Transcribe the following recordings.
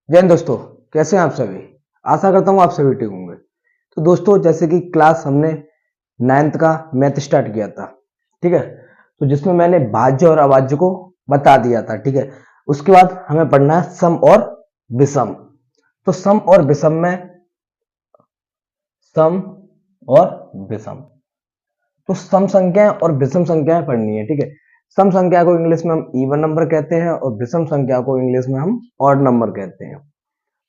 जय हिंद दोस्तों। कैसे हैं आप सभी। आशा करता हूँ आप सभी ठीक होंगे। तो दोस्तों, जैसे कि क्लास हमने 9th का मैथ स्टार्ट किया था, ठीक है। तो जिसमें मैंने भाज्य और अभाज्य को बता दिया था, ठीक है। उसके बाद हमें पढ़ना है सम और विषम। तो सम और विषम, तो सम संख्याएं और विषम संख्याएं पढ़नी है, ठीक है। सम संख्या को इंग्लिश में हम इवन नंबर कहते हैं और विषम संख्या को इंग्लिश में हम ऑड नंबर कहते हैं।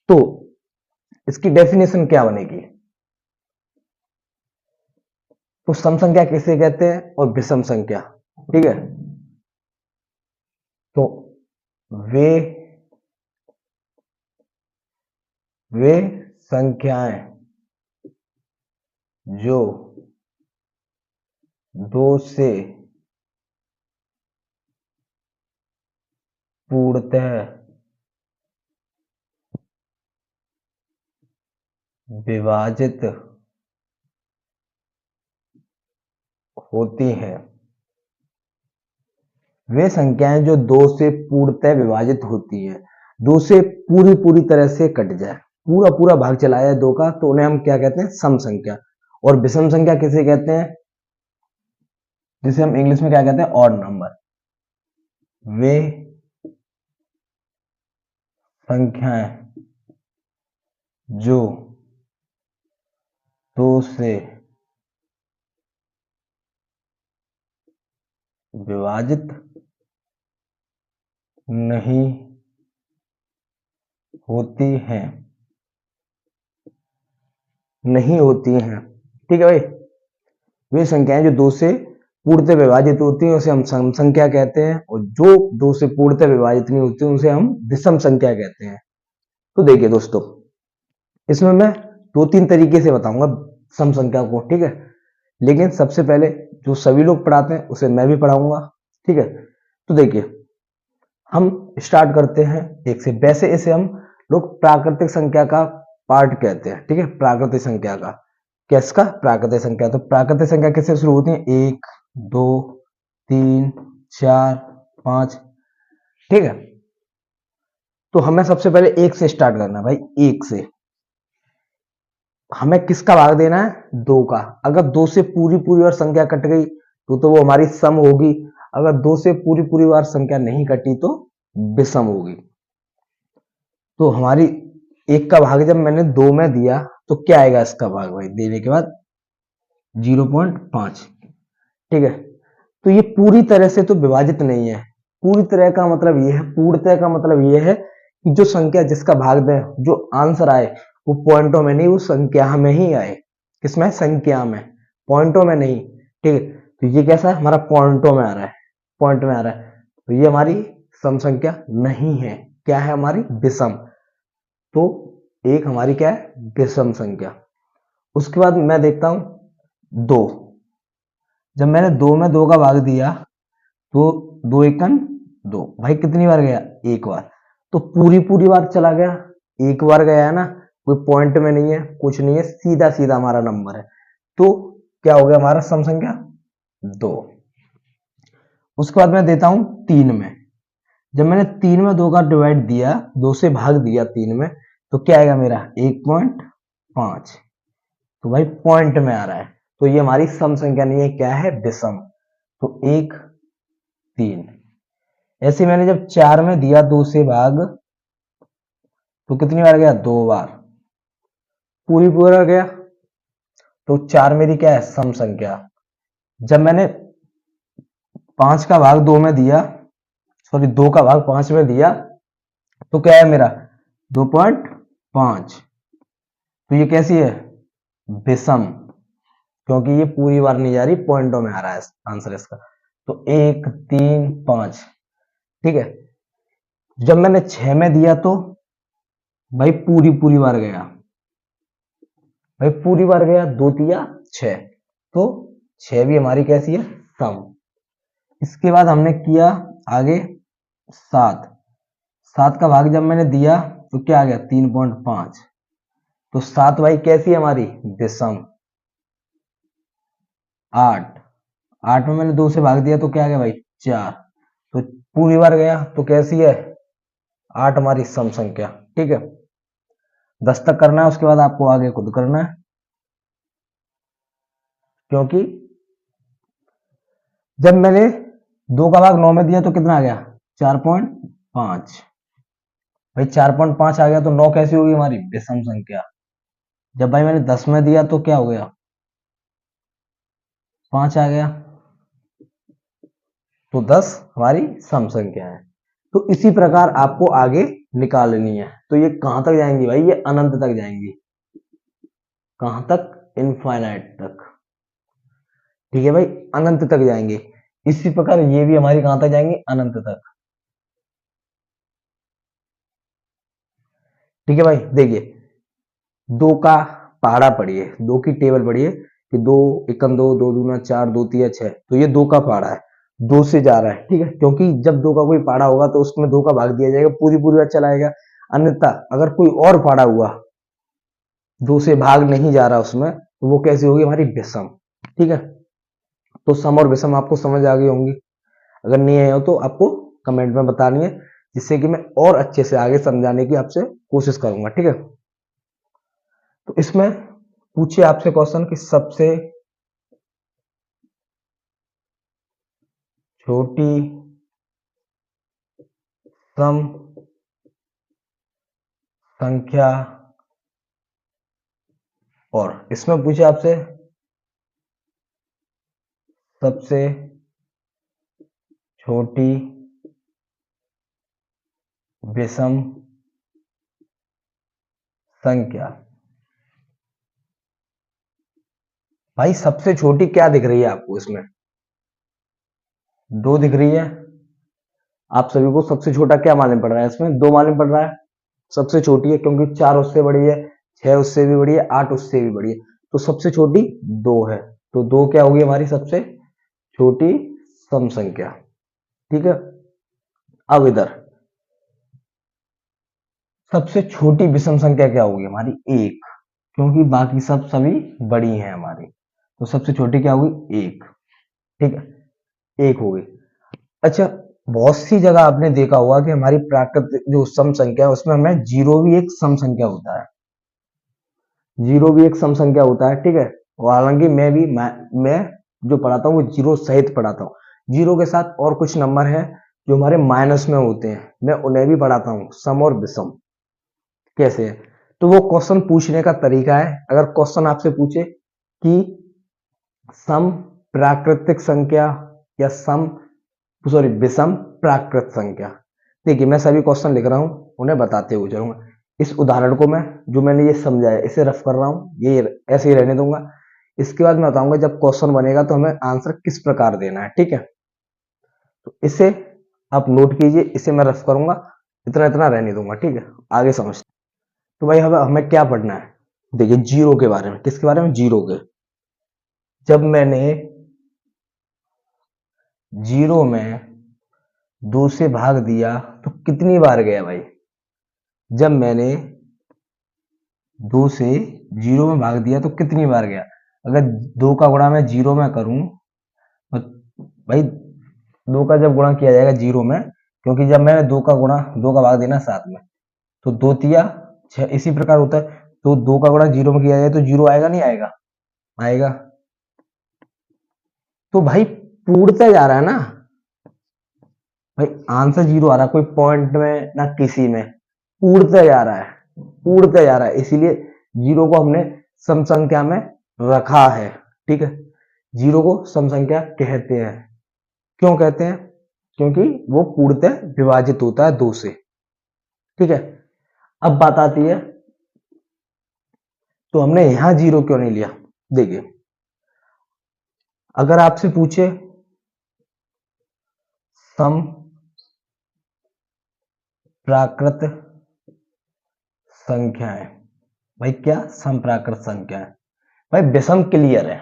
तो इसकी डेफिनेशन क्या बनेगी? तो सम संख्या किसे कहते हैं और विषम संख्या, ठीक है। तो वे वे संख्याएं जो दो से पूर्णतः विभाजित होती हैं। वे संख्याएं जो दो से पूर्णतः विभाजित होती हैं, दो से पूरी पूरी तरह से कट जाए, पूरा पूरा भाग चला जाए दो का, तो उन्हें हम क्या कहते हैं? सम संख्या। और विषम संख्या किसे कहते हैं? जिसे हम इंग्लिश में क्या कहते हैं? Odd number. वे संख्याएं जो दो से विभाजित नहीं होती हैं, ठीक है भाई। वे संख्याएं जो दो से पूर्णतः विभाजित होती हैं उसे हम सम संख्या कहते हैं, और जो दो से पूर्णतः विभाजित नहीं होती उसे हम विषम संख्या कहते हैं। तो देखिए दोस्तों, इसमें मैं दो तीन तरीके से बताऊंगा सम संख्या को, ठीक है। लेकिन सबसे पहले जो सभी लोग पढ़ाते हैं उसे मैं भी पढ़ाऊंगा, ठीक है। तो देखिए, हम स्टार्ट करते हैं एक से। वैसे इसे हम लोग प्राकृतिक संख्या का पार्ट कहते हैं, ठीक है। प्राकृतिक संख्या का, किसका? प्राकृतिक संख्या। तो प्राकृतिक संख्या किससे शुरू होती है? एक, दो, तीन, चार, पांच, ठीक है। तो हमें सबसे पहले एक से स्टार्ट करना है भाई। एक से हमें किसका भाग देना है? दो का। अगर दो से पूरी पूरी बार संख्या कट गई तो वो हमारी सम होगी। अगर दो से पूरी पूरी बार संख्या नहीं कटी तो विषम होगी। तो हमारी एक का भाग जब मैंने दो में दिया तो क्या आएगा इसका भाग भाई? देने के बाद 0.5, ठीक है। तो ये पूरी तरह से तो विभाजित नहीं है। पूरी तरह का मतलब ये है, पूर्णतः का मतलब ये है कि जो संख्या जिसका भाग दें, जो आंसर आए वो पॉइंटों में नहीं, वो संख्या में ही आए। किसमें? संख्या में, पॉइंटों में नहीं, ठीक है। तो ये कैसा है? हमारा पॉइंटों में आ रहा है, पॉइंट में आ रहा है। तो ये हमारी सम संख्या नहीं है। क्या है? हमारी विषम। तो एक हमारी क्या है? विषम संख्या। उसके बाद मैं देखता हूं दो। जब मैंने दो में दो का भाग दिया तो दो एकन दो, भाई कितनी बार गया? एक बार। तो पूरी पूरी बार चला गया, एक बार गया है ना, कोई पॉइंट में नहीं है, कुछ नहीं है, सीधा सीधा हमारा नंबर है। तो क्या हो गया हमारा सम संख्या? दो। उसके बाद मैं देता हूं तीन में। जब मैंने तीन में दो का डिवाइड दिया, दो से भाग दिया तीन में, तो क्या आएगा मेरा? 1.5। तो भाई पॉइंट में आ रहा है, तो ये हमारी सम संख्या नहीं है, क्या है? विषम। तो एक, तीन। ऐसे मैंने जब चार में दिया दो से भाग, तो कितनी बार गया? दो बार। पूरी पूरा गया, तो चार मेरी क्या है? सम संख्या। जब मैंने पांच का भाग दो में दिया, सॉरी दो का भाग पांच में दिया, तो क्या है मेरा? 2.5। तो ये कैसी है? विषम, क्योंकि ये पूरी बार नहीं जा रही, पॉइंटों में आ रहा है आंसर इसका। तो एक, तीन, पांच, ठीक है। जब मैंने छह में दिया तो भाई पूरी पूरी बार गया, भाई पूरी बार गया, दो तिया छह, तो छह भी हमारी कैसी है? सम। इसके बाद हमने किया आगे सात। सात का भाग जब मैंने दिया तो क्या आ गया? 3.5। तो सात भाई कैसी है हमारी? विषम। आठ। आठ में मैंने दो से भाग दिया तो क्या आ गया भाई? चार। तो पूरी बार गया तो कैसी है? 8 हमारी सम संख्या। ठीक है, 10 तक करना है, उसके बाद आपको आगे खुद करना है, क्योंकि जब मैंने 2 का भाग 9 में दिया तो कितना आ गया 4.5। भाई 4.5 आ गया तो 9 कैसी होगी हमारी विषम संख्या। जब भाई मैंने 10 में दिया तो क्या हो गया 5 आ गया, तो 10 हमारी सम संख्या है। तो इसी प्रकार आपको आगे निकालनी है। तो ये कहां तक जाएंगी भाई, ये अनंत तक जाएंगी। कहां तक, इनफाइनाइट तक। ठीक है भाई, अनंत तक जाएंगे। इसी प्रकार ये भी हमारी कहां तक जाएंगी, अनंत तक। ठीक है भाई, देखिए 2 का पहाड़ा पढ़िए, 2 की टेबल पढ़िए कि 2 एकम 2, 2 दूना 4, 2 तिया 6। तो ये 2 का पहाड़ा है, 2 से जा रहा है। ठीक है, क्योंकि जब 2 का कोई पहाड़ा होगा तो उसमें 2 का भाग दिया जाएगा, पूरी पूरी बात चलाएगा। अन्यथा अगर कोई और पहाड़ा हुआ, 2 से भाग नहीं जा रहा उसमें, तो वो कैसी होगी हमारी विषम। ठीक है, तो सम और विषम आपको समझ आ गई होंगी। अगर नहीं आए हो तो आपको कमेंट में बतानी है, जिससे कि मैं और अच्छे से आगे समझाने की आपसे कोशिश करूंगा। ठीक है, तो इसमें पूछिए आपसे क्वेश्चन कि सबसे छोटी सम संख्या, और इसमें पूछे आपसे सबसे छोटी विषम संख्या। भाई सबसे छोटी क्या दिख रही है आपको इसमें, 2 दिख रही है। आप सभी को सबसे छोटा क्या मालूम पड़ रहा है, इसमें 2 मालूम पड़ रहा है। सबसे छोटी है क्योंकि 4 उससे बड़ी है, 6 उससे भी बड़ी है, 8 उससे भी बड़ी है, तो सबसे छोटी 2 है। तो 2 क्या होगी हमारी सबसे छोटी सम संख्या। ठीक है, अब इधर सबसे छोटी विषम संख्या क्या होगी हमारी 1, क्योंकि बाकी सब सभी बड़ी हैं हमारी। तो सबसे छोटी क्या होगी 1। ठीक है, 1 होगी। अच्छा, बहुत सी जगह आपने देखा होगा कि हमारी प्राकृतिक जो सम संख्या है उसमें हमें जीरो भी एक सम संख्या होता है, जीरो भी एक सम संख्या होता है। ठीक है, और हालांकि मैं जो पढ़ाता हूँ वो जीरो सहित पढ़ाता हूँ। जीरो के साथ और कुछ नंबर है जो हमारे माइनस में होते हैं, मैं उन्हें भी पढ़ाता हूँ, सम और विषम कैसे है। तो वो क्वेश्चन पूछने का तरीका है। अगर क्वेश्चन आपसे पूछे कि सम प्राकृतिक संख्या या सम सॉरी विषम प्राकृत संख्या, देखिए मैं सभी क्वेश्चन लिख रहा हूं, उन्हें बताते हुए चलूंगा। इस उदाहरण को मैं जो मैंने ये समझाया इसे रफ कर रहा हूं, ये ऐसे ही रहने दूंगा। इसके बाद मैं बताऊंगा जब क्वेश्चन बनेगा तो हमें आंसर किस प्रकार देना है। ठीक है, तो इसे आप नोट कीजिए, इसे मैं रफ करूंगा, इतना इतना रहने दूंगा। ठीक है, आगे समझते। तो भाई हमें क्या पढ़ना है, देखिए जीरो के बारे में। किसके बारे में, जीरो के। जब मैंने जीरो में 2 से भाग दिया तो कितनी बार गया भाई, जब मैंने 2 से जीरो में भाग दिया तो कितनी बार गया। अगर 2 का गुणा मैं जीरो में करूं तो भाई 2 का जब गुणा किया जाएगा जीरो में, क्योंकि जब मैंने 2 का गुणा 2 का भाग देना 7 में, तो 2 तिया 6, इसी प्रकार होता है। तो 2 का गुणा जीरो में किया जाए तो जीरो आएगा नहीं आएगा, आएगा। तो भाई पूर्णतः जा रहा है ना भाई, आंसर जीरो आ रहा है, कोई पॉइंट में ना किसी में, पूर्णतः जा रहा है, पूर्णतः जा रहा है। इसीलिए जीरो को हमने सम संख्या में रखा है। ठीक है, जीरो को सम संख्या कहते हैं। क्यों कहते हैं, क्योंकि वो पूर्णतः विभाजित होता है 2 से। ठीक है, अब बात आती है तो हमने यहां जीरो क्यों नहीं लिया। देखिए अगर आपसे पूछे सम प्राकृत संख्याएं, भाई क्या सम प्राकृत संख्याएं, भाई विषम क्लियर है,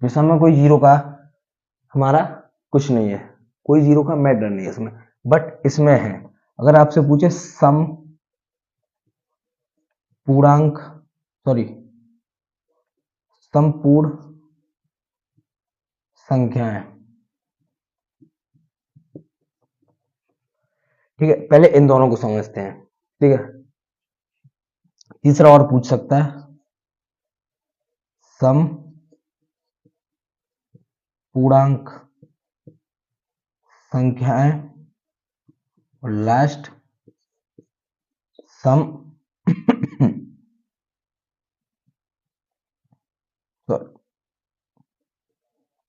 विषम में कोई जीरो का हमारा कुछ नहीं है, कोई जीरो का मैटर नहीं है इसमें। बट इसमें है, अगर आपसे पूछे सम पूर्णांक सॉरी संपूर्ण संख्याएं, ठीक है, पहले इन दोनों को समझते हैं। ठीक है, तीसरा और पूछ सकता है, सम पूर्णांक संख्याएं और लास्ट सम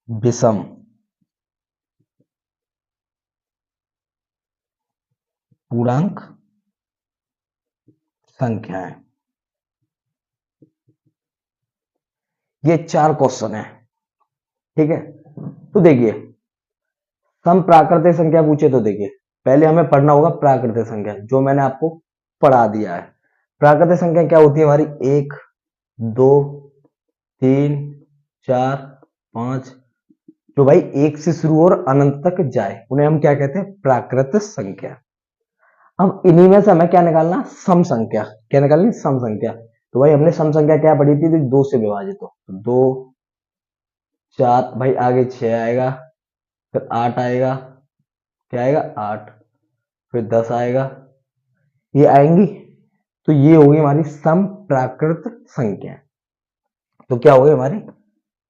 विषम पूर्णांक संख्याएं। ये 4 क्वेश्चन है। ठीक है, तो देखिए, सम प्राकृतिक संख्या पूछे तो देखिए, पहले हमें पढ़ना होगा प्राकृतिक संख्या, जो मैंने आपको पढ़ा दिया है। प्राकृतिक संख्या क्या होती है हमारी? 1, 2, 3, 4, 5, जो भाई 1 से शुरू और अनंत तक जाए, उन्हें हम क्या कहते हैं? प्राकृतिक संख्या। अब इन्हीं में से हमें क्या निकालना? सम संख्या। क्या निकालनी? सम संख्या। तो भाई हमने सम संख्या क्या पढ़ी थी? 2 से विभाजित हो, तो 2, 4, भाई आगे 6 आएगा, फिर 8 आएगा, क्या आएगा? 8, फिर 10 आएगा, ये आएंगी। तो ये होगी हमारी सम प्राकृत संख्या। तो क्या हो गई हमारी?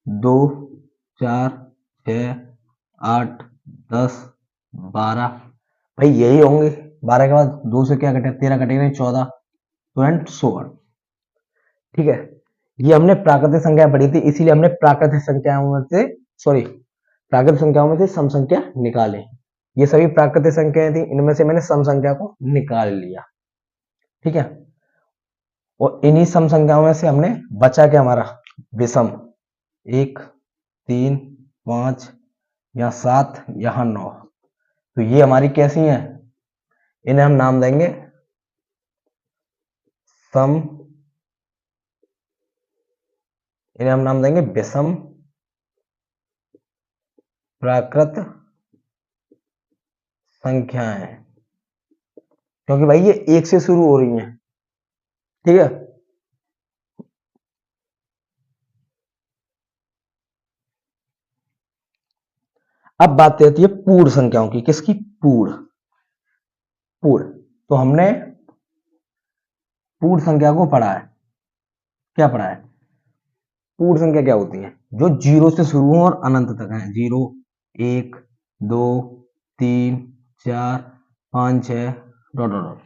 2, 4, 6, 8, 10, 12, भाई यही होंगे। 12 के बाद 2 से क्या कटे? 13 कटेगा नहीं, 14, तो एंड सो ऑन। ठीक है, ये हमने प्राकृतिक संख्या पढ़ी थी, इसीलिए हमने प्राकृतिक संख्याओं में से प्राकृतिक संख्याओं में से सम संख्या निकाले। ये सभी प्राकृतिक संख्याएं थी, इनमें से मैंने सम संख्या को निकाल लिया। ठीक है, और इन्हीं सम संख्याओं में से हमने बचा क्या हमारा? विषम। 1, 3, 5, या 7, यहां 9। तो ये हमारी कैसी हैं? इन्हें हम नाम देंगे सम, इन्हें हम नाम देंगे विषम प्राकृत संख्याएं, क्योंकि भाई ये 1 से शुरू हो रही हैं। ठीक है, अब बात आती है पूर्ण संख्याओं की। किसकी? पूर्ण। पूर्ण, तो हमने पूर्ण संख्या को पढ़ा है। क्या पढ़ा है? पूर्ण संख्या क्या होती है? जो 0 से शुरू हो और अनंत तक है। 0, 1, 2, 3, 4, 5, 6, डॉट डॉट डॉट।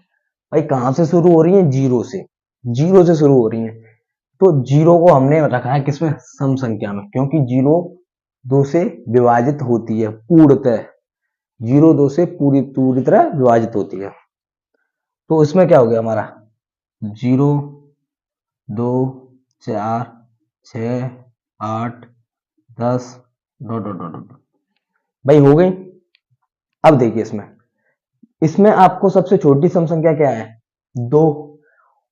भाई कहां से शुरू हो रही है? 0 से। 0 से शुरू हो रही है, तो 0 को हमने रखा है किसमें? सम संख्या में, क्योंकि 0 2 से विभाजित होती है पूर्णतः। 0 2 से पूरी पूरी तरह विभाजित होती है। तो इसमें क्या हो गया हमारा? 0, 2, 4, 6, 8, 10, डॉट डॉट डॉट डॉट। भाई हो गई। अब देखिए, इसमें इसमें आपको सबसे छोटी सम संख्या क्या है? 2,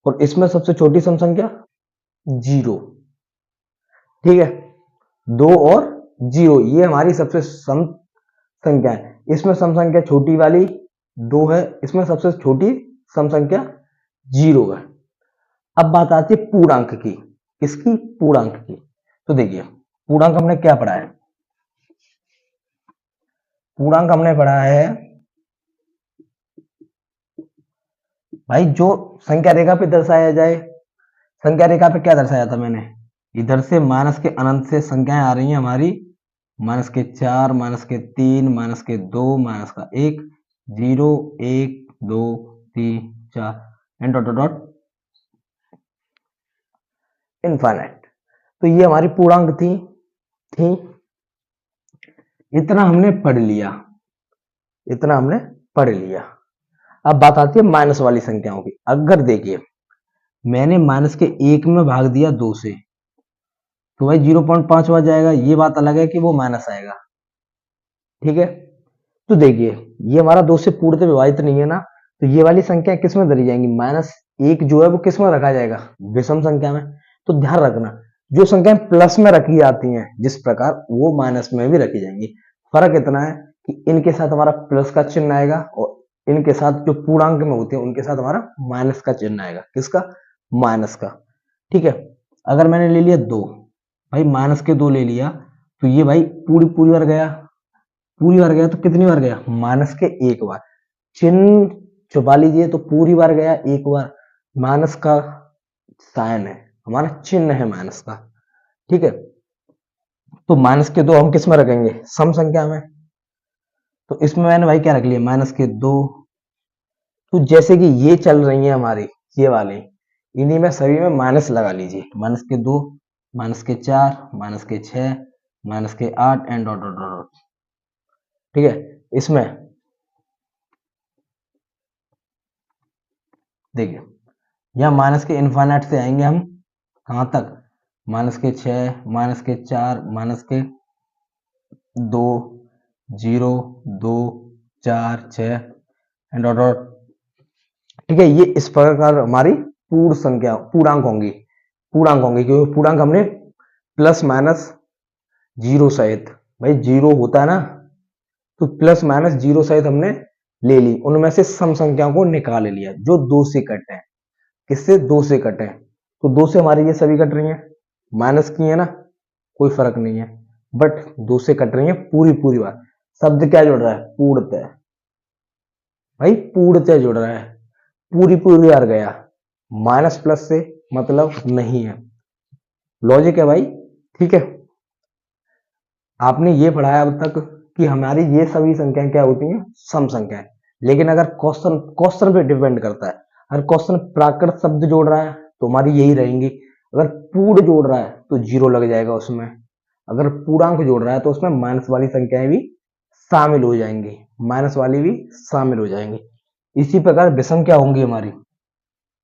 और इसमें सबसे छोटी सम संख्या 0। ठीक है, 2 और 0 ये हमारी सबसे सम संख्या है। इसमें सम संख्या छोटी वाली 2 है, इसमें सबसे छोटी सम संख्या 0 है। अब बात आती है पूर्णांक की। किसकी? पूर्णांक की। तो देखिए, पूर्णांक हमने क्या पढ़ा है? पूर्णांक हमने पढ़ा है भाई जो संख्या रेखा पे दर्शाया जाए। संख्या रेखा पे क्या दर्शाया था मैंने? इधर से माइनस के अनंत से संख्याएं आ रही हैं हमारी, माइनस के 4, माइनस के 3, माइनस के 2, माइनस का 1, 0, 1, 2, 3, 4 एंड डॉट डॉट इनफाइनाइट। तो ये हमारी पूर्णांक थी। इतना हमने पढ़ लिया, इतना हमने पढ़ लिया। अब बात आती है माइनस वाली संख्याओं की। अगर देखिए, मैंने माइनस के 1 में भाग दिया 2 से, तो भाई 0.5 आ जाएगा। ये बात अलग है कि वो माइनस आएगा। ठीक है, तो देखिए, ये हमारा 2 से पूर्णतः विभाजित नहीं है ना, तो ये वाली संख्या किस में धरी जाएंगी? -1 जो है वो किस में रखा जाएगा? विषम संख्या में। तो ध्यान रखना, जो संख्याएं प्लस में रखी जाती हैं जिस प्रकार, वो माइनस में भी रखी जाएंगी। फर्क इतना है कि इनके साथ हमारा प्लस का चिन्ह आएगा, और इनके साथ जो पूर्णांक में होते हैं उनके साथ हमारा माइनस का चिन्ह आएगा। किसका? माइनस का। ठीक है, अगर मैंने ले लिया 2, भाई माइनस के 2 ले लिया, तो ये भाई पूरी पूरी बार गया, पूरी बार गया तो कितनी बार गया? -के 1 बार। चिन्ह छुपा लीजिए तो पूरी बार गया, एक बार माइनस का साइन है, हमारा चिन्ह है माइनस का। ठीक है, तो माइनस के 2 हम किस में रखेंगे, सम संख्या में। तो इसमें मैंने भाई क्या रख लिया, माइनस के 2। तो जैसे कि ये चल रही है हमारी, ये वाले, इन्हीं में सभी में माइनस लगा लीजिए, माइनस के 2, माइनस के 4, माइनस के 6, माइनस के 8 एंड डॉट डॉट डॉट। ठीक है, इसमें देखिए, यहाँ माइनस के इन्फाइनाइट से आएंगे हम कहां तक, माइनस के 6, माइनस के 4, माइनस के 2, 0, 2, 4, 6 एंड डॉट डॉट। ठीक है, ये इस प्रकार हमारी पूर्ण संख्या, पूर्णांक होंगी, पूर्णांक होंगी, क्योंकि पूर्णांक हमने प्लस माइनस जीरो सहित, भाई जीरो होता है ना, तो प्लस माइनस जीरो सहित हमने ले ली, उनमें से सम संख्याओं को निकाल लिया जो 2 से कटे हैं। किससे, 2 से कटे हैं, तो 2 से हमारी ये सभी कट रही हैं, माइनस की है ना, कोई फर्क नहीं है, बट 2 से कट रही है पूरी पूरी बार। शब्द क्या जुड़ रहा है, पूर्णतः, भाई पूर्णतः जुड़ रहा है, पूरी पूरी बार गया, माइनस प्लस से मतलब नहीं है, लॉजिक है भाई। ठीक है, आपने ये पढ़ाया अब तक कि हमारी ये सभी संख्याएं क्या होती हैं, सम संख्याएं। लेकिन अगर क्वेश्चन क्वेश्चन पे डिपेंड करता है, अगर क्वेश्चन प्राकृत शब्द जोड़ रहा है तो हमारी यही रहेंगी, अगर पूर्ण जोड़ रहा है तो जीरो लग जाएगा उसमें, अगर पूर्णांक जोड़ रहा है तो उसमें माइनस वाली संख्याएं भी शामिल हो जाएंगी, माइनस वाली भी शामिल हो जाएंगी। इसी प्रकार विषम क्या होंगी हमारी,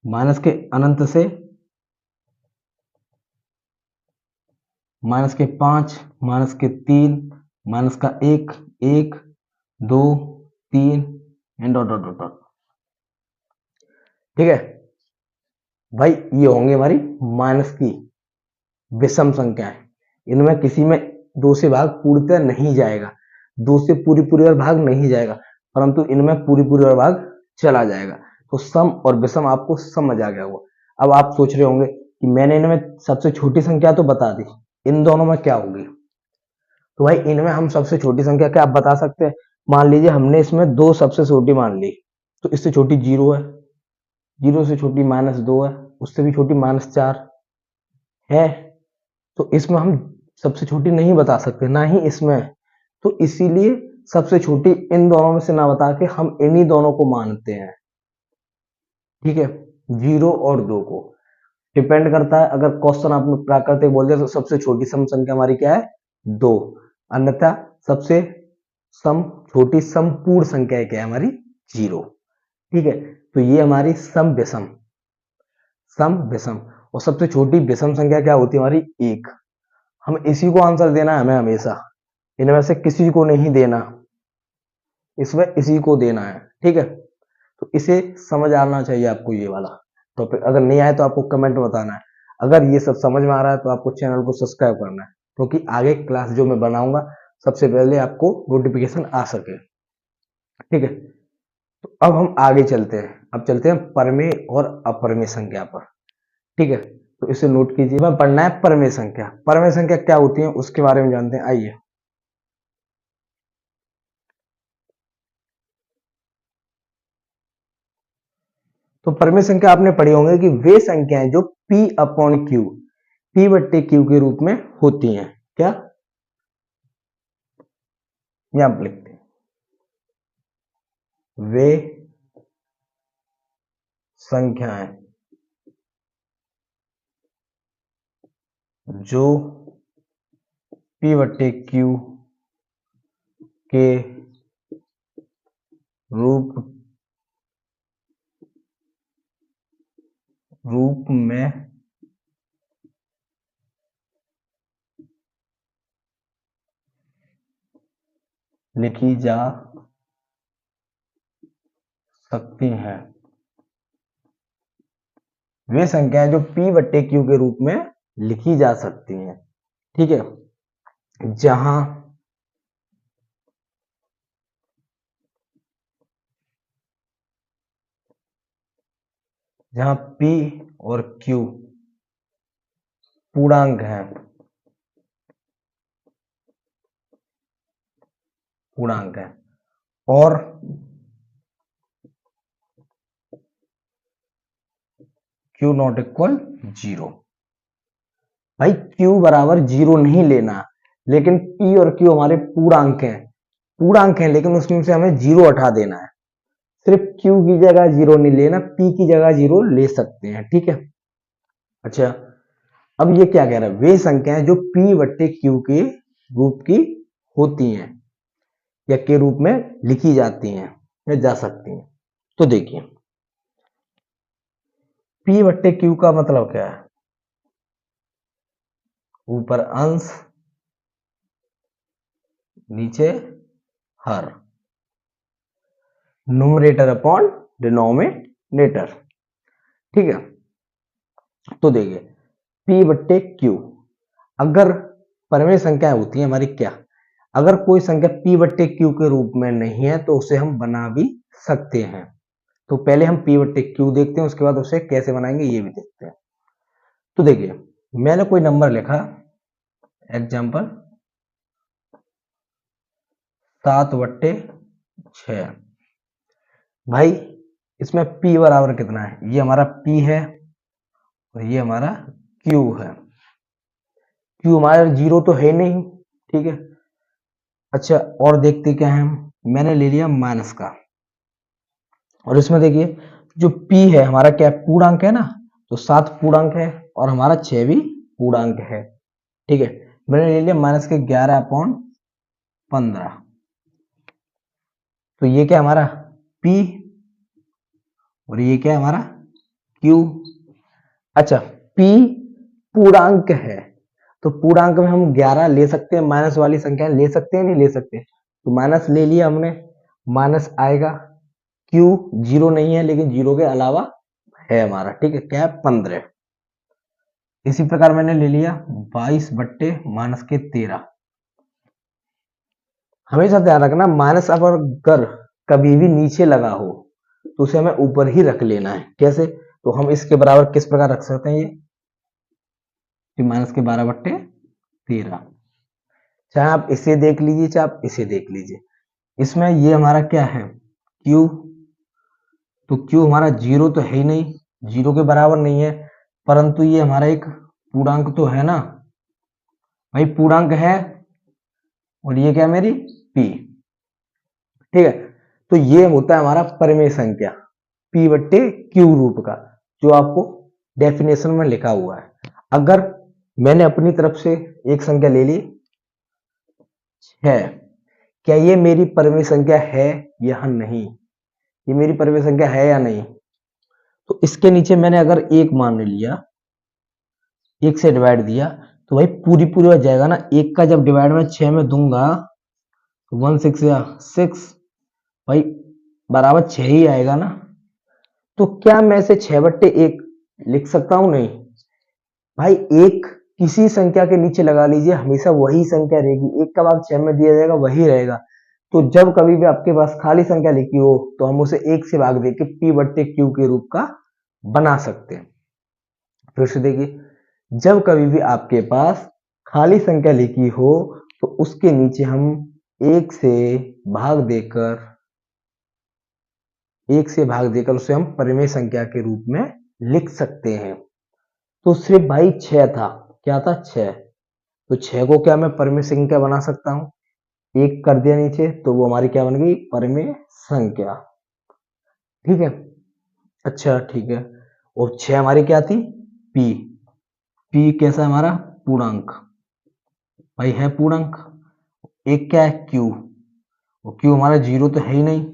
माइनस के अनंत से माइनस के 5, माइनस के 3, माइनस का 1, 1, 2, 3 and dot dot dot dot. ठीक है भाई, ये होंगे हमारी माइनस की विषम संख्याएं, इनमें किसी में 2 से भाग पूर्णतः नहीं जाएगा, 2 से पूरी पूरी बार भाग नहीं जाएगा, परंतु इनमें पूरी पूरी बार भाग चला जाएगा। तो सम और विषम आपको समझ आ गया होगा। अब आप सोच रहे होंगे कि मैंने इनमें सबसे छोटी संख्या तो बता दी, इन दोनों में क्या होगी। तो भाई इनमें हम सबसे छोटी संख्या क्या आप बता सकते हैं, मान लीजिए हमने इसमें 2 सबसे छोटी मान ली, तो इससे छोटी 0 है, 0 से छोटी -2 है, उससे भी छोटी -4 है, तो इसमें हम सबसे छोटी नहीं बता सकते, ना ही इसमें। तो इसीलिए सबसे छोटी इन दोनों में से ना बता के हम इन्हीं दोनों को मानते हैं। ठीक है, 0 और 2 को डिपेंड करता है, अगर क्वेश्चन आपने प्राकृतिक बोल दिया तो सबसे छोटी सम संख्या हमारी क्या है, 2, अन्यथा सबसे सम छोटी संपूर्ण संख्या क्या है हमारी, 0। ठीक है, तो ये हमारी सम विषम, सम विषम, और सबसे छोटी विषम संख्या क्या होती है हमारी, 1। हम इसी को आंसर देना है हमें हमेशा, इनमें से किसी को नहीं देना, इसमें इसी को देना है। ठीक है, तो इसे समझ आना चाहिए आपको ये वाला टॉपिक, अगर नहीं आए तो आपको कमेंट में बताना है, अगर ये सब समझ में आ रहा है तो आपको चैनल को सब्सक्राइब करना है, क्योंकि आगे क्लास जो मैं बनाऊंगा सबसे पहले आपको नोटिफिकेशन आ सके। ठीक है, तो अब हम आगे चलते हैं, अब चलते हैं परमेय और अपरमेय संख्या पर। ठीक है, तो इसे नोट कीजिए, मैं पढ़ना है परमेय संख्या। परमेय संख्या क्या होती है उसके बारे में जानते हैं, आइए। तो परमेय संख्या आपने पढ़ी होंगे कि वे संख्याएं जो P अपॉन क्यू, P बट्टे क्यू के रूप में होती हैं, क्या, यहां पर लिखते हैं, वे संख्याएं जो P बट्टे क्यू के रूप रूप में लिखी जा सकती हैं, वे संख्याएं जो P बट्टे क्यू के रूप में लिखी जा सकती हैं। ठीक है, जहां जहां P और Q पूर्णांक हैं, पूर्णांक है, और क्यू नॉट इक्वल 0। भाई क्यू बराबर 0 नहीं लेना, लेकिन पी और क्यू हमारे पूर्णांक हैं, पूर्णांक हैं, लेकिन उसमें से हमें 0 हटा देना है। सिर्फ क्यू की जगह 0 नहीं लेना, पी की जगह 0 ले सकते हैं, ठीक है। अच्छा, अब ये क्या कह रहा है, वे संख्याएं जो पी बट्टे क्यू के रूप की होती हैं या के रूप में लिखी जाती हैं या जा सकती हैं। तो देखिए, पी बट्टे क्यू का मतलब क्या है, ऊपर अंश नीचे हर, न्यूमरेटर अपॉन डिनोमिनेटर, ठीक है। तो देखिए, पी बट्टे क्यू, अगर परिमेय संख्याएं होती है हमारी क्या, अगर कोई संख्या पी बट्टे क्यू के रूप में नहीं है तो उसे हम बना भी सकते हैं। तो पहले हम पी बट्टे क्यू देखते हैं, उसके बाद उसे कैसे बनाएंगे ये भी देखते हैं। तो देखिए, मैंने कोई नंबर लिखा, एग्जाम्पल 7/6। भाई इसमें p बराबर कितना है, ये हमारा p है और ये हमारा q है। q हमारा 0 तो है नहीं, ठीक है। अच्छा, और देखते क्या है, मैंने ले लिया माइनस का, और इसमें देखिए जो p है हमारा क्या है, पूर्णांक है ना, तो 7 पूर्णांक है और हमारा 6 भी पूर्णांक है, ठीक है। मैंने ले लिया माइनस के 11/15। तो ये क्या हमारा p और ये क्या है हमारा q। अच्छा, p पूर्णांक है, तो पूर्णांक में हम 11 ले सकते हैं, माइनस वाली संख्या ले सकते हैं, नहीं ले सकते, तो माइनस ले लिया हमने, माइनस आएगा, q 0 नहीं है लेकिन 0 के अलावा है हमारा, ठीक है, क्या है 15। इसी प्रकार मैंने ले लिया 22/-13। हमेशा ध्यान रखना, माइनस अगर कभी भी नीचे लगा हो तो उसे हमें ऊपर ही रख लेना है। कैसे, तो हम इसके बराबर किस प्रकार रख सकते हैं, ये माइनस के 12/13, चाहे आप इसे देख लीजिए चाहे आप इसे देख लीजिए। इसमें ये हमारा क्या है q, तो q हमारा 0 तो है ही नहीं, 0 के बराबर नहीं है, परंतु ये हमारा एक पूर्णांक तो है ना भाई, पूर्णांक है, और ये क्या है मेरी p, ठीक है। तो ये होता है हमारा परिमेय संख्या p बट्टे q रूप का, जो आपको डेफिनेशन में लिखा हुआ है। अगर मैंने अपनी तरफ से एक संख्या ले ली 6, क्या ये मेरी परिमेय संख्या है या नहीं, ये मेरी परिमेय संख्या है या नहीं। तो इसके नीचे मैंने अगर एक मान लिया, एक से डिवाइड दिया, तो भाई पूरी पूरी हो जाएगा ना, एक का जब डिवाइड में 6 में दूंगा तो 1 6 या 6, भाई बराबर 6 ही आएगा ना। तो क्या मैं इसे 6/1 लिख सकता हूं, नहीं भाई, एक किसी संख्या के नीचे लगा लीजिए, हमेशा वही संख्या रहेगी, एक का भाग 6 में दिया जाएगा वही रहेगा। तो जब कभी भी आपके पास खाली संख्या लिखी हो तो हम उसे एक से भाग देके p/q के रूप का बना सकते हैं। फिर से देखिए, जब कभी भी आपके पास खाली संख्या लिखी हो तो उसके नीचे हम एक से भाग देकर उसे हम परिमेय संख्या के रूप में लिख सकते हैं। तो सिर्फ भाई 6 था, क्या था 6, तो 6 को क्या मैं परिमेय संख्या बना सकता हूं, एक कर दिया नीचे तो वो हमारी क्या बन गई परिमेय संख्या, ठीक है। अच्छा ठीक है, और 6 हमारी क्या थी p, p कैसा है हमारा पूर्णांक, भाई है पूर्णांक। एक क्या है q, और q हमारा 0 तो है ही नहीं,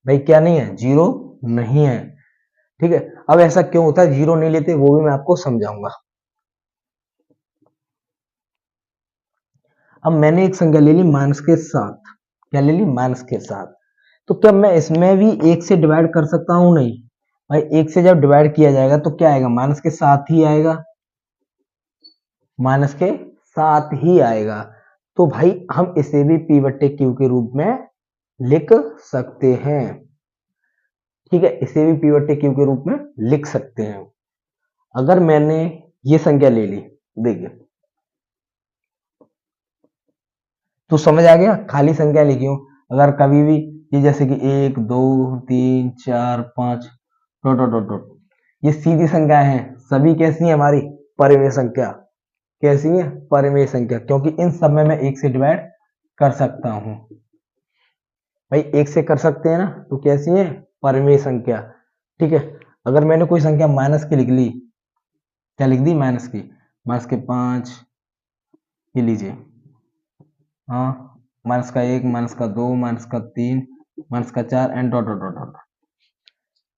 भाई क्या नहीं है 0 नहीं है, ठीक है। अब ऐसा क्यों होता है 0 नहीं लेते, वो भी मैं आपको समझाऊंगा। अब मैंने एक संख्या ले ली माइनस के साथ, क्या ले ली माइनस के साथ, तो क्या मैं इसमें भी एक से डिवाइड कर सकता हूं, नहीं भाई, एक से जब डिवाइड किया जाएगा तो क्या आएगा, माइनस के साथ ही आएगा, माइनस के साथ ही आएगा। तो भाई हम इसे भी p/q के रूप में लिख सकते हैं, ठीक है, इसे भी p/q के रूप में लिख सकते हैं। अगर मैंने ये संख्या ले ली, देखिए तो समझ आ गया, खाली संख्या लिखी हूं, अगर कभी भी ये जैसे कि 1 2 3 4 5 डॉट डॉट डॉट डॉट, ये सीधी संख्या है, सभी कैसी है हमारी परिमेय संख्या। कैसी है परिमेय संख्या, क्योंकि इन सब में मैं एक से डिवाइड कर सकता हूं। भाई एक से कर सकते हैं ना, तो कैसी है परिमेय संख्या। ठीक है, अगर मैंने कोई संख्या माइनस की लिख ली, क्या लिख दी माइनस की, माइनस के 5, ये लीजिए, हाँ माइनस का 1, माइनस का 2, माइनस का 3, माइनस का 4 and dot dot dot dot.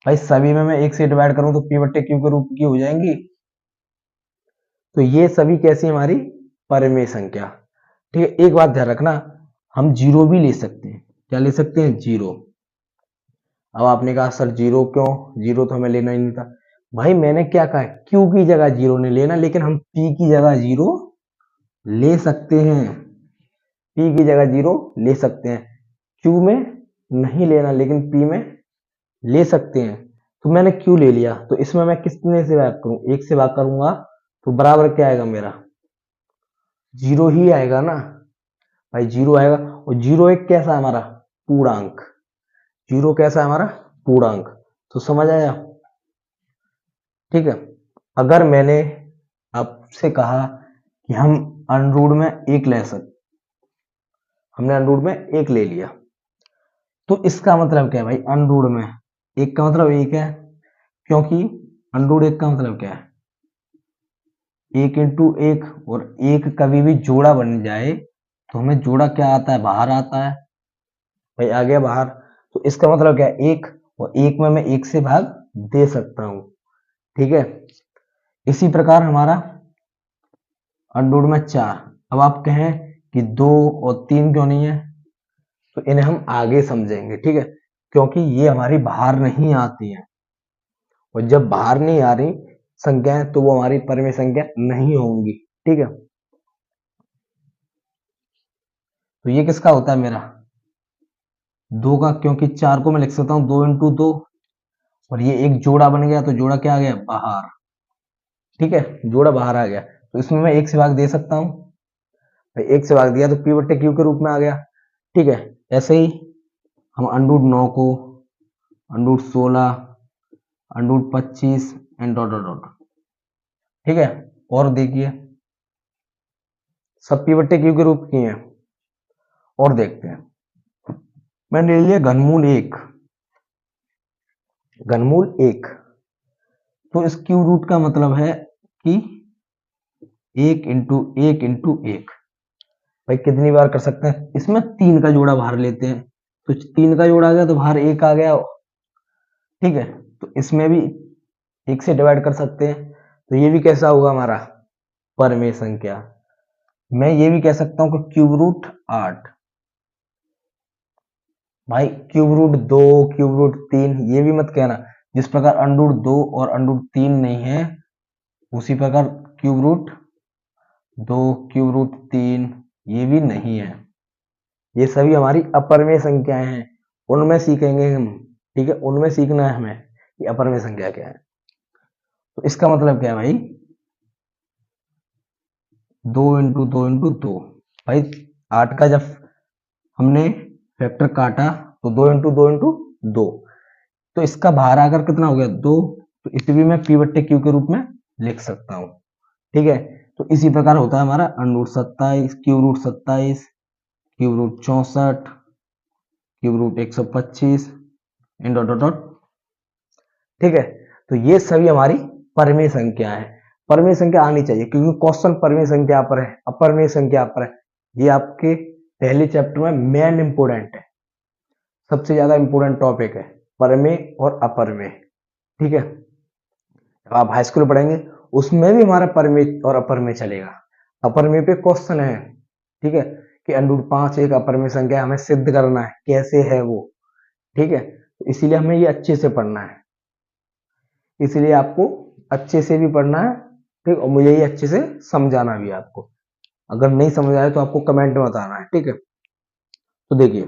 भाई सभी में मैं एक से डिवाइड करूं तो पी बट्टे क्यू के रूप की हो जाएंगी। तो ये सभी कैसी हमारी परिमेय संख्या। ठीक है, एक बात ध्यान रखना, हम जीरो भी ले सकते हैं। क्या ले सकते हैं, जीरो। अब आपने कहा सर जीरो क्यों, जीरो तो हमें लेना ही नहीं था। भाई मैंने क्या कहा, क्यू की जगह जीरो नहीं लेना, लेकिन हम पी की जगह जीरो ले सकते हैं। पी की जगह जीरो ले सकते हैं, क्यू में नहीं लेना, लेकिन पी में ले सकते हैं। तो मैंने क्यू ले लिया, तो इसमें मैं कितने से भाग करूं, एक से भाग करूंगा, तो बराबर क्या आएगा मेरा, जीरो ही आएगा ना। भाई जीरो आएगा, और जीरो एक कैसा है हमारा पूर्णांक, जीरो कैसा है हमारा पूर्णांक। तो समझ आया। ठीक है, अगर मैंने आपसे कहा कि हम अनरूट में एक ले सकते, हमने अनरूट में एक ले लिया, तो इसका मतलब क्या है भाई, अनरूट में एक का मतलब एक है, क्योंकि अनरूट एक का मतलब क्या है, एक इंटू एक, और एक कभी भी जोड़ा बन जाए तो हमें जोड़ा क्या आता है, बाहर आता है। भाई आ गया बाहर, तो इसका मतलब क्या है एक, और एक में मैं एक से भाग दे सकता हूं। ठीक है, इसी प्रकार हमारा अनरूट में चार। अब आप कहें कि दो और तीन क्यों नहीं है, तो इन्हें हम आगे समझेंगे। ठीक है, क्योंकि ये हमारी बाहर नहीं आती है, और जब बाहर नहीं आ रही संख्याएं तो वो हमारी परिमेय संख्या नहीं होंगी। ठीक है, तो ये किसका होता है मेरा, दो का, क्योंकि चार को मैं लिख सकता हूं दो इंटू दो, और ये एक जोड़ा बन गया, तो जोड़ा क्या आ गया बाहर। ठीक है, जोड़ा बाहर आ गया, तो इसमें मैं एक से भाग दे सकता हूं। भाई एक से भाग दिया तो पी बट्टे क्यू के रूप में आ गया। ठीक है, ऐसे ही हम अंडूट 9 को, अंडूट 16, अंडूट 25 एंड डॉट डॉट डॉट। ठीक है, और देखिए सब पी बट्टे क्यू के रूप की हैं। और देखते हैं, मैंने ले लिया घनमूल एक, घनमूल एक, तो इस क्यू रूट का मतलब है कि एक इंटू एक इंटू एक। भाई कितनी बार कर सकते हैं, इसमें तीन का जोड़ा बाहर लेते हैं, तो तीन का जोड़ा आ गया तो बाहर एक आ गया। ठीक है, तो इसमें भी एक से डिवाइड कर सकते हैं, तो ये भी कैसा होगा हमारा परिमेय संख्या। मैं ये भी कह सकता हूं कि क्यूब रूट 8। भाई क्यूब रूट 2, क्यूब रूट 3 ये भी मत कहना, जिस प्रकार अंडरूट 2 और अंडरूट 3 नहीं है, उसी प्रकार क्यूब रूट 2, क्यूब रूट 3 ये भी नहीं है। ये सभी हमारी अपरिमेय संख्याएं हैं, उनमें सीखेंगे हम। ठीक है, उनमें सीखना है हमें कि अपरिमेय संख्या क्या है। तो इसका मतलब क्या है भाई, दो इंटू दो इंटू दो। भाई 8 का जब हमने फैक्टर काटा तो दो इंटू दो, तो इसका बाहर आकर कितना हो गया दो, तो इसे भी मैं पी बट्टे क्यू के रूप में लिख सकता हूं। ठीक है, तो इसी प्रकार होता है हमारा under root 27, cube root 27, cube root 64, cube root 125 in dot dot dot. ठीक है, तो ये सभी हमारी परिमेय संख्या है। परिमेय संख्या आनी चाहिए, क्योंकि क्वेश्चन परिमेय संख्या पर है, अपरिमेय संख्या पर है। ये आपके पहले चैप्टर में मेन इंपोर्टेंट है, सबसे ज्यादा इंपोर्टेंट टॉपिक है, परिमेय और अपरिमेय। ठीक है, जब आप हाई स्कूल पढ़ेंगे उसमें भी हमारा परिमेय और अपरिमेय चलेगा। अपरिमेय पे क्वेश्चन है, ठीक है, कि अंडरूट 5 एक अपरिमेय संख्या, हमें सिद्ध करना है कैसे है वो। ठीक है, तो इसीलिए हमें ये अच्छे से पढ़ना है, इसलिए आपको अच्छे से भी पढ़ना है। ठीक, और मुझे ये अच्छे से समझाना भी है आपको। अगर नहीं समझ आए तो आपको कमेंट में बताना है। ठीक है, तो देखिए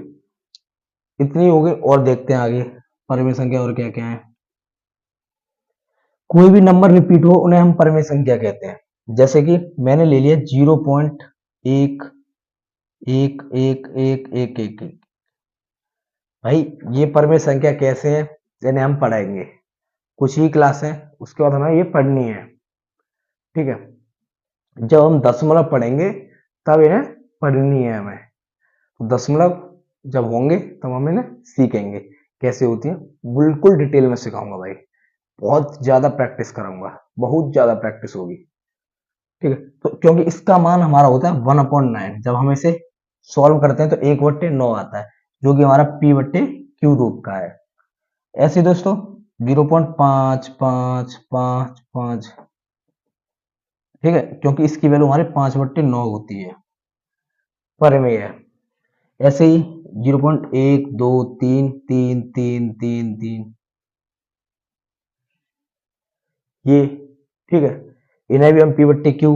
इतनी हो गई, और देखते हैं आगे परिमेय संख्या और क्या क्या है। कोई भी नंबर रिपीट हो उन्हें हम परिमेय संख्या कहते हैं। जैसे कि मैंने ले लिया 0.1 एक एक एक एक एक एक। भाई ये परिमेय संख्या कैसे है, जिन्हें हम पढ़ाएंगे। कुछ ही क्लास है, उसके बाद हमें ये पढ़नी है। ठीक है, जब हम दशमलव पढ़ेंगे तब इन्हें पढ़नी है हमें। तो दशमलव जब होंगे तब हम इन्हें सीखेंगे कैसे होती है, बिल्कुल डिटेल में सिखाऊंगा भाई, बहुत ज्यादा प्रैक्टिस कराऊंगा, बहुत ज्यादा प्रैक्टिस होगी। ठीक है, तो क्योंकि इसका मान हमारा होता है 1/9, जब हम इसे सॉल्व करते हैं तो 1/9 आता है, जो कि हमारा p/q रूप का है। ऐसे दोस्तों 0.5555, ठीक है, क्योंकि इसकी वैल्यू हमारी 5/9 होती है, पर में है। ऐसे ही 0.1233333, ये ठीक है, इन्हें भी हम p/q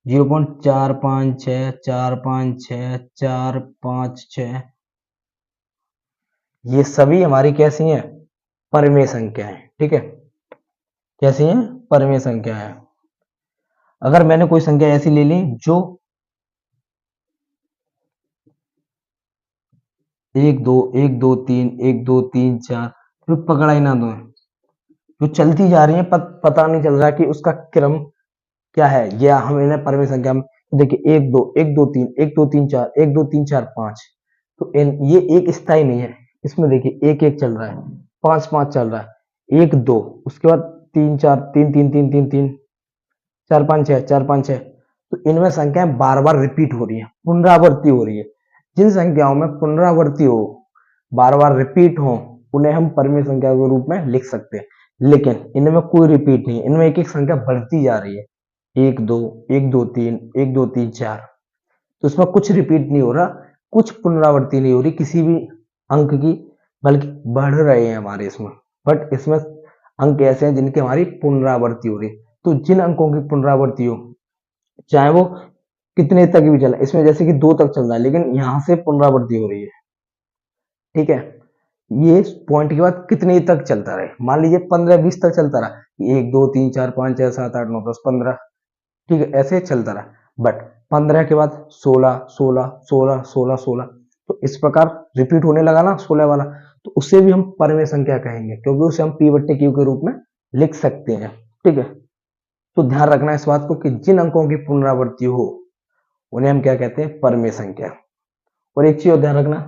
0.456456456, ये सभी हमारी कैसी हैं, परमेय संख्या है। ठीक है, कैसी हैं, परमेय संख्या है। अगर मैंने कोई संख्या ऐसी ले ली जो 1 2 1 2 3 1 2 3 4 फिर पकड़ा ही ना दो, जो चलती जा रही है, पता नहीं चल रहा कि उसका क्रम क्या है, या हम इन्हें परमेय संख्या में देखिए 1 2 1 2 3 1 2 3 4 1 2 3 4 5, तो ये एक स्थाई नहीं है, इसमें देखिए 1 1 चल रहा है, 5 5 चल रहा है, 1 2, उसके बाद 3 4 3 3 3 3 3 4 5 6 4 5 6, तो इनमें संख्याएं बार बार रिपीट हो रही है, पुनरावृत्ति हो रही है। जिन संख्याओं में पुनरावृत्ति हो, बार बार रिपीट हो, उन्हें हम परमेय संख्या के रूप में लिख सकते हैं। लेकिन इनमें कोई रिपीट नहीं, इनमें एक एक संख्या बढ़ती जा रही है, 1 2 1 2 3 1 2 3 4, तो इसमें कुछ रिपीट नहीं हो रहा, कुछ पुनरावृत्ति नहीं हो रही किसी भी अंक की, बल्कि बढ़ रहे हैं हमारे इसमें। बट इसमें अंक ऐसे हैं जिनकी हमारी पुनरावृत्ति हो रही है। तो जिन अंकों की पुनरावृत्ति हो, चाहे वो कितने तक भी चला, इसमें जैसे कि 2 तक चल रहा है, लेकिन यहां से पुनरावृत्ति हो रही है। ठीक है, ये पॉइंट के बाद कितने तक चलता रहे, मान लीजिए 15 20 तक चलता रहा, 1 2 3 4 5 6 7 8 9 10 15, ठीक है, ऐसे चलता रहा। बट 15 के बाद 16 16 16 16 16, तो इस प्रकार रिपीट होने लगा ना 16 वाला, तो उसे भी हम परमेय संख्या कहेंगे, क्योंकि उसे हम p/q के रूप में लिख सकते हैं। ठीक है, तो ध्यान रखना इस बात को कि जिन अंकों की पुनरावृत्ति हो उन्हें हम क्या कहते हैं, परमेय संख्या। और एक चीज और ध्यान रखना,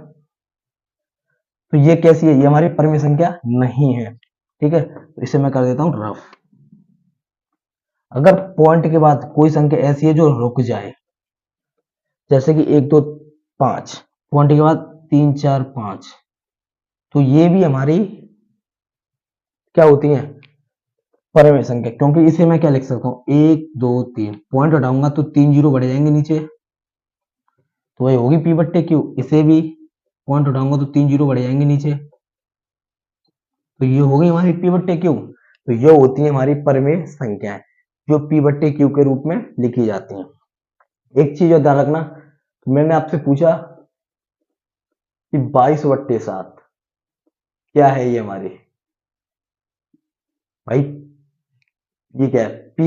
तो ये कैसी है, ये हमारी परमेय संख्या नहीं है। ठीक है, तो इसे मैं कर देता हूं रफ। अगर पॉइंट के बाद कोई संख्या ऐसी है जो रुक जाए, जैसे कि 1 2 5, पॉइंट के बाद 3 4 5, तो ये भी हमारी क्या होती है, परमेय संख्या, क्योंकि इसे मैं क्या लिख सकता हूँ, 1 2 3, पॉइंट हटाऊंगा तो 3 जीरो बढ़ जाएंगे नीचे, तो ये होगी p/q। इसे भी पॉइंट उठाऊंगा तो 3 जीरो बढ़ जाएंगे नीचे, तो ये होगी हमारी p/q। तो ये होती है हमारी परमेय संख्याएं जो p/q के रूप में लिखी जाती हैं। एक चीज और ध्यान रखना, मैंने आपसे पूछा कि 22/7 क्या है, ये हमारी भाई, ये क्या है, p,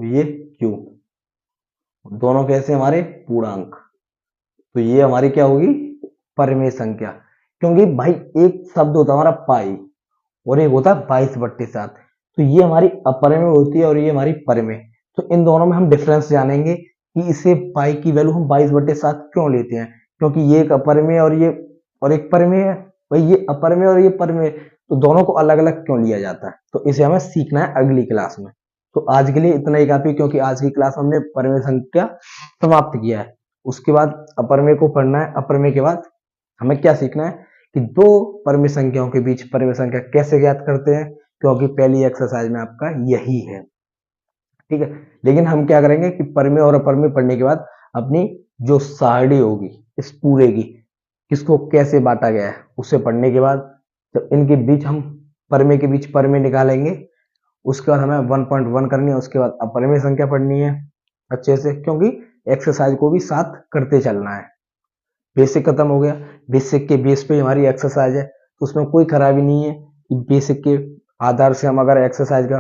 ये q, दोनों कैसे हमारे पूर्णांक, तो ये हमारी क्या होगी, परमेय संख्या। क्योंकि भाई एक शब्द होता है हमारा पाई, और एक होता है 22/7, तो ये हमारी अपरमेय होती है और ये हमारी परमेय। तो इन दोनों में हम डिफरेंस जानेंगे कि इसे पाई की वैल्यू हम 22/7 क्यों लेते हैं, क्योंकि ये एक अपरमेय और एक परमेय है, भाई ये अपरमेय और ये परमेय, तो दोनों को अलग अलग क्यों लिया जाता है, तो इसे हमें सीखना है अगली क्लास में। तो आज के लिए इतना ही काफी, क्योंकि आज की क्लास हमने परमेय संख्या समाप्त किया है। उसके बाद अपरमेय को पढ़ना है, अपरमेय के बाद हमें क्या सीखना है कि दो परमेय संख्याओं के बीच परमेय संख्या कैसे ज्ञात करते हैं, क्योंकि पहली एक्सरसाइज में आपका यही है। ठीक है, लेकिन हम क्या करेंगे कि परमेय और अपरमेय पढ़ने के बाद अपनी जो सारणी होगी इस पूरे की, किसको कैसे बांटा गया है, उसे पढ़ने के बाद जब इनके बीच हम परमेय के बीच परमेय निकालेंगे, उसके बाद हमें 1.1 करनी है, उसके बाद अपरमेय संख्या पढ़नी है अच्छे से, क्योंकि एक्सरसाइज को भी साथ करते चलना है। बेसिक खत्म हो गया, बेसिक के बेस पे हमारी एक्सरसाइज है, तो उसमें कोई खराबी नहीं है कि बेसिक के आधार से हम अगर एक्सरसाइज का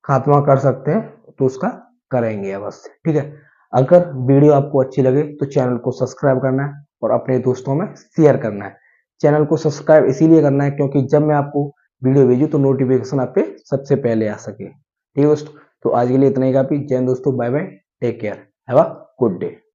खात्मा कर सकते हैं तो उसका करेंगे बस। ठीक है, अगर वीडियो आपको अच्छी लगे तो चैनल को सब्सक्राइब करना है और अपने दोस्तों में शेयर करना है। चैनल को सब्सक्राइब इसीलिए करना है क्योंकि जब मैं आपको वीडियो भेजूँ तो नोटिफिकेशन आप पे सबसे पहले आ सके। ठीक है दोस्तों, तो आज के लिए इतना ही काफी। जय हिंद दोस्तों, bye bye, take care, have a good day.